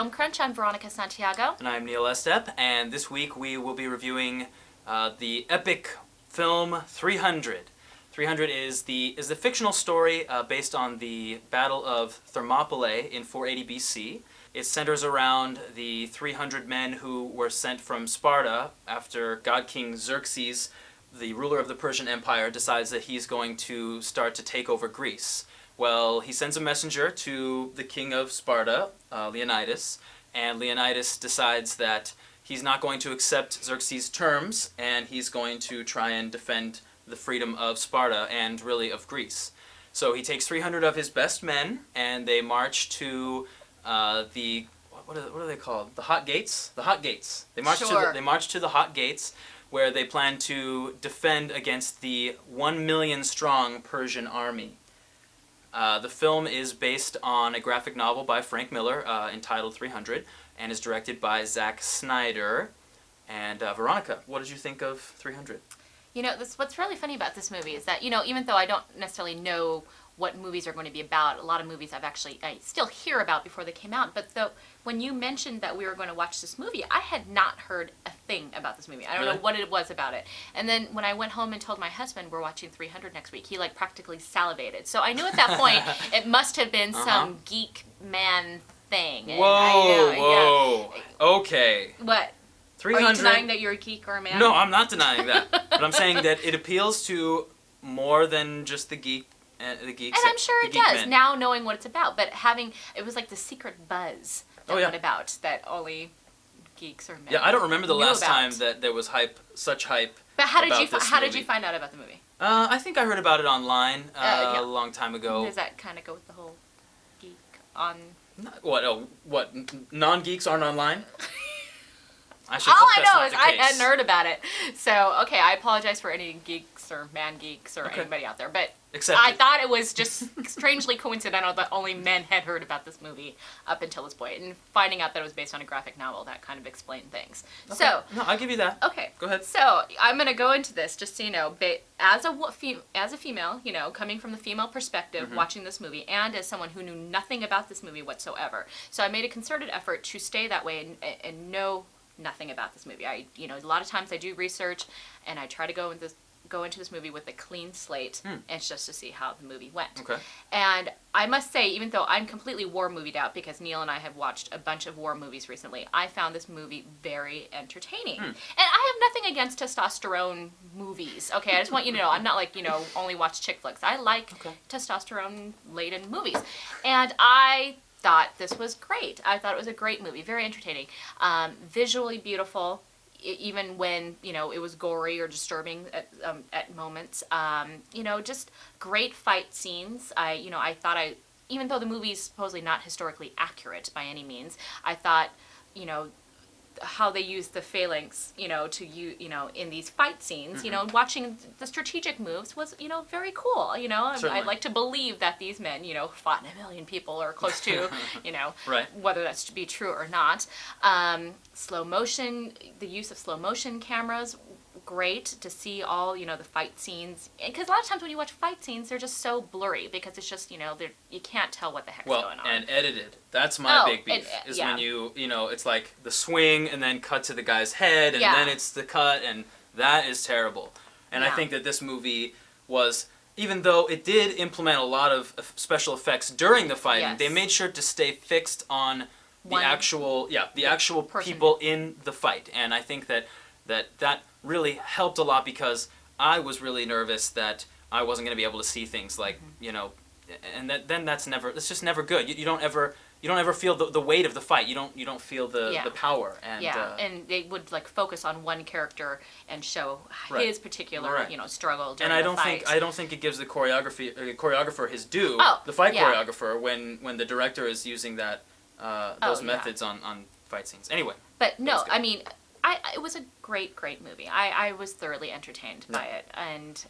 FilmCrunch. I'm Veronica Santiago. And I'm Neil Estep, and this week we will be reviewing the epic film 300. 300 is the fictional story based on the Battle of Thermopylae in 480 BC. It centers around the 300 men who were sent from Sparta after God King Xerxes, the ruler of the Persian Empire, decides that he's going to start to take over Greece. Well, he sends a messenger to the king of Sparta, Leonidas, and Leonidas decides that he's not going to accept Xerxes' terms, and he's going to try and defend the freedom of Sparta and really of Greece. So he takes 300 of his best men, and they march to the what are they called? The Hot Gates. The Hot Gates. They march to the Hot Gates, where they plan to defend against the 1 million strong Persian army. The film is based on a graphic novel by Frank Miller entitled 300, and is directed by Zack Snyder. And Veronica, what did you think of 300? You know, what's really funny about this movie is that, you know, even though I don't necessarily know what movies are going to be about, a lot of movies I still hear about before they came out, but when you mentioned that we were going to watch this movie, I had not heard a thing about this movie. I don't know what it was about it. And then when I went home and told my husband we're watching 300 next week, he like practically salivated. So I knew at that point it must have been some geek man thing. And whoa. Okay. What? 300... Are you denying that you're a geek or a man? No, I'm not denying that. But I'm saying that it appeals to more than just the geeks. And I'm sure it does, men. now knowing what it's about. But it was like the secret buzz that went about that only geeks or men. Yeah, I don't remember the last time that there was such hype. But how did you find out about the movie? I think I heard about it online a long time ago. Does that kind of go with the whole geek on? What? Non-geeks aren't online? All I know is I hadn't heard about it. So, okay, I apologize for any geeks or man geeks or anybody out there. But I thought it was just strangely coincidental that only men had heard about this movie up until this point. And finding out that it was based on a graphic novel, that kind of explained things. Okay. So, no, I'll give you that. Okay. Go ahead. So, I'm going to go into this just so you know, as a female, you know, coming from the female perspective, watching this movie, and as someone who knew nothing about this movie whatsoever. So, I made a concerted effort to stay that way and know nothing about this movie. A lot of times I do research and I try to go into this movie with a clean slate, and it's just to see how the movie went. Okay. And I must say, even though I'm completely war movied out because Neil and I have watched a bunch of war movies recently, I found this movie very entertaining. And I have nothing against testosterone movies. Okay, I just want you to know, I'm not like, only watch chick flicks. I like testosterone-laden movies. And I thought this was great. I thought it was a great movie, very entertaining, visually beautiful, even when it was gory or disturbing at moments. Just great fight scenes. I thought even though the movie's supposedly not historically accurate by any means, I thought how they used the phalanx, in these fight scenes, watching the strategic moves was, very cool, I'd like to believe that these men, fought 1 million people or close to, whether that's to be true or not. Slow motion, the use of slow motion cameras, great to see all, the fight scenes, because a lot of times when you watch fight scenes, they're just so blurry because it's just, you can't tell what the heck's going on. And edited. That's my big beef, is when it's like the swing and then cut to the guy's head and then it's the cut, and that is terrible. And I think that this movie was, even though it did implement a lot of special effects during the fighting, they made sure to stay fixed on the actual people in the fight. And I think that really helped a lot, because I was really nervous that I wasn't going to be able to see things like, and that's just never good. You don't ever feel the weight of the fight. You don't feel the power. And and they would like focus on one character and show his particular struggle during the fight. I don't think it gives the choreographer his due. The fight choreographer, when the director is using those methods on fight scenes. Anyway. But no, I mean, it was a great movie. I was thoroughly entertained by it, and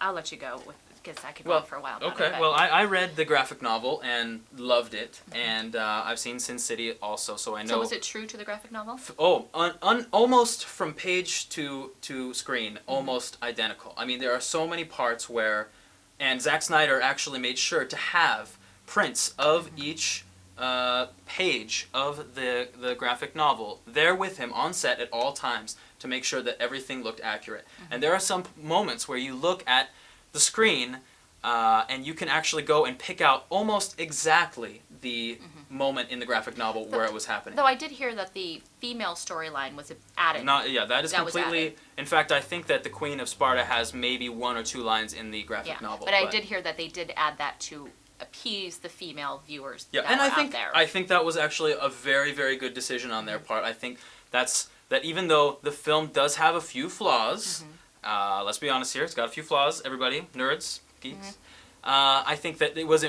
I'll let you go because I could go on for a while. Well, I read the graphic novel and loved it, and I've seen Sin City also, so I know. So was it true to the graphic novel? Almost from page to screen, almost identical. I mean, there are so many parts where, and Zack Snyder actually made sure to have prints of each page of the graphic novel there with him on set at all times to make sure that everything looked accurate. And there are some moments where you look at the screen and you can actually go and pick out almost exactly the moment in the graphic novel where it was happening. Though I did hear that the female storyline was added. That is completely... In fact, I think that the Queen of Sparta has maybe 1 or 2 lines in the graphic novel. But I did hear that they did add that to appease the female viewers that and were I think that was actually a very, very good decision on their part. I think that even though the film does have a few flaws, let's be honest here, it's got a few flaws, everybody, nerds, geeks. I think that it was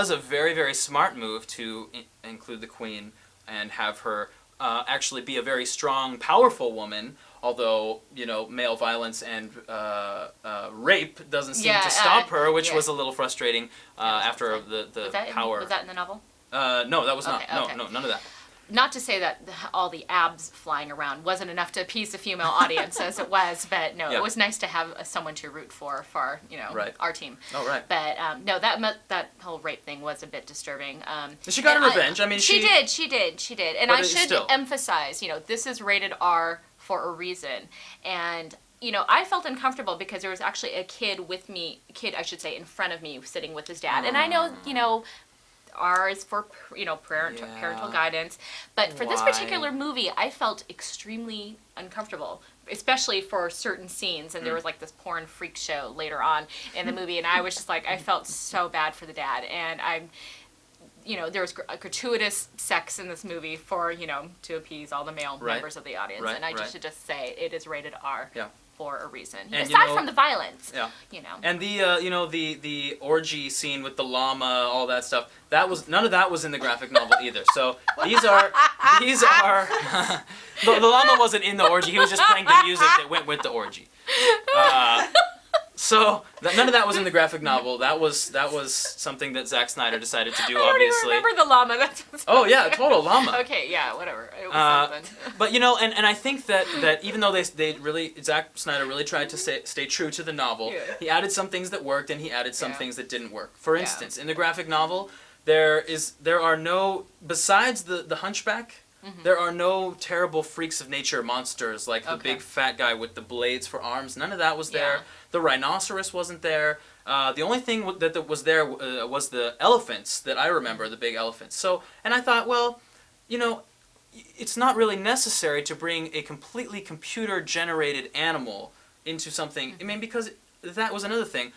a very, very smart move to include the Queen and have her actually be a very strong, powerful woman. Although, you know, male violence and rape doesn't seem to stop her, which was a little frustrating after the power. Was that in the novel? No, that was not. Okay. No, none of that. Not to say that all the abs flying around wasn't enough to appease the female audience as it was, but no, it was nice to have someone to root for our team. Oh, right. But no, that whole rape thing was a bit disturbing. She got her revenge. I mean, she did. And I should emphasize, this is rated R for a reason. And I felt uncomfortable because there was actually a kid in front of me sitting with his dad. And I know, R is for, parental guidance. But for this particular movie, I felt extremely uncomfortable, especially for certain scenes. And there was like this porn freak show later on in the movie. And I was just like, I felt so bad for the dad. And there was gratuitous sex in this movie for, to appease all the male members of the audience. And I should just say it is rated R for a reason. And, aside from the violence, And the orgy scene with the llama, all that stuff, none of that was in the graphic novel either. So these are the llama wasn't in the orgy. He was just playing the music that went with the orgy. So none of that was in the graphic novel. That was something that Zack Snyder decided to do. I don't even remember the llama. Total llama. Okay, yeah, whatever. It was something. But and I think that even though Zack Snyder really tried to stay true to the novel, he added some things that worked and he added some things that didn't work. For instance, in the graphic novel, there are no, besides the Hunchback. There are no terrible freaks of nature monsters like the big fat guy with the blades for arms. None of that was there. The rhinoceros wasn't there. The only thing that was there was the elephants that I remember, the big elephants. So, and I thought, well, it's not really necessary to bring a completely computer-generated animal into something. I mean, because that was another thing.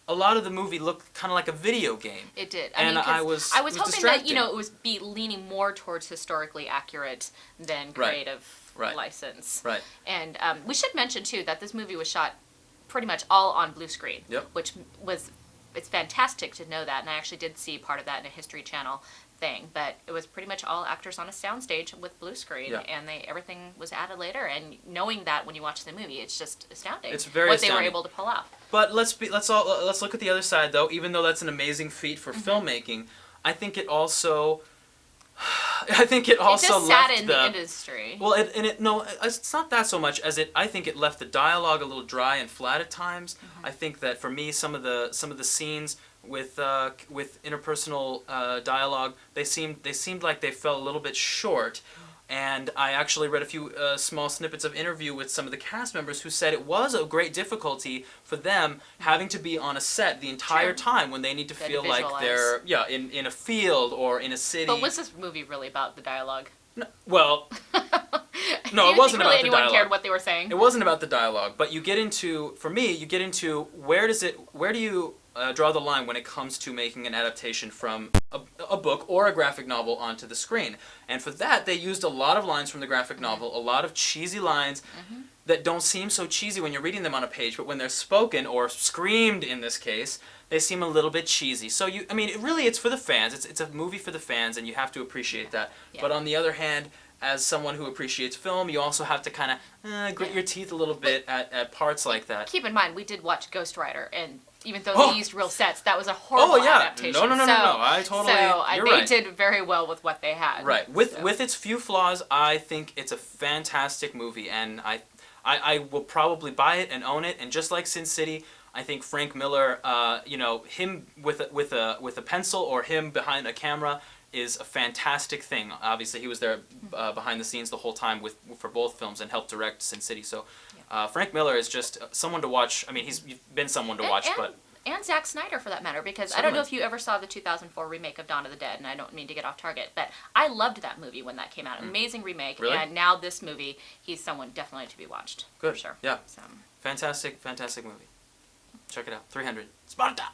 A lot of the movie looked kind of like a video game. It did. I was hoping distracting. that it was leaning more towards historically accurate than creative license. Right. And we should mention too that this movie was shot pretty much all on blue screen. Yep. Which it's fantastic to know that, and I actually did see part of that in a History Channel thing, but it was pretty much all actors on a soundstage with blue screen, and everything was added later. And knowing that when you watch the movie, it's just astounding. It's very astounding what they were able to pull off. But let's look at the other side though. Even though that's an amazing feat for filmmaking, I think it also just left saddened the industry. Well, it's not that so much as I think it left the dialogue a little dry and flat at times. I think that for me, some of the scenes with interpersonal dialogue, they seemed like they fell a little bit short. And I actually read a few small snippets of interview with some of the cast members who said it was a great difficulty for them having to be on a set the entire time when they need to feel like they're in a field or in a city. But was this movie really about the dialogue? No, well, no, it wasn't about the dialogue. Anyone cared what they were saying? It wasn't about the dialogue, but you get into where do you draw the line when it comes to making an adaptation from a book or a graphic novel onto the screen. And for that, they used a lot of lines from the graphic novel, a lot of cheesy lines that don't seem so cheesy when you're reading them on a page, but when they're spoken, or screamed in this case, they seem a little bit cheesy. So it's for the fans. It's a movie for the fans, and you have to appreciate that. Yeah. But on the other hand, as someone who appreciates film, you also have to kind of grit your teeth a little bit at parts like that. Keep in mind, we did watch Ghost Rider, and even though they used real sets, that was a horrible adaptation. No. I totally. You're they right. did very well with what they had. Right. With its few flaws, I think it's a fantastic movie, and I will probably buy it and own it. And just like Sin City, I think Frank Miller, him with a pencil or him behind a camera, is a fantastic thing. Obviously, he was there behind the scenes the whole time for both films and helped direct Sin City. So Frank Miller is just someone to watch. I mean, he's been someone to watch, but... And Zack Snyder, for that matter, because Certainly. I don't know if you ever saw the 2004 remake of Dawn of the Dead, and I don't mean to get off target, but I loved that movie when that came out. Amazing remake, Really? and now this movie, he's someone definitely to be watched. Good. For sure. Yeah. So. Fantastic movie. Check it out. 300. Sparta!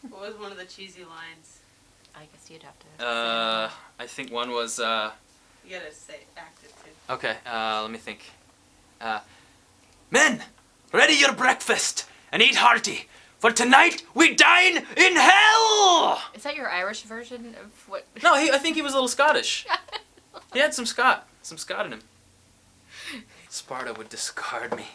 What was one of the cheesy lines? I guess you'd have to. I think one was, You gotta act it too. okay, let me think. Men, ready your breakfast and eat hearty, for tonight we dine in hell! Is that your Irish version of what? No, I think he was a little Scottish. He had some Scot in him. Sparta would discard me.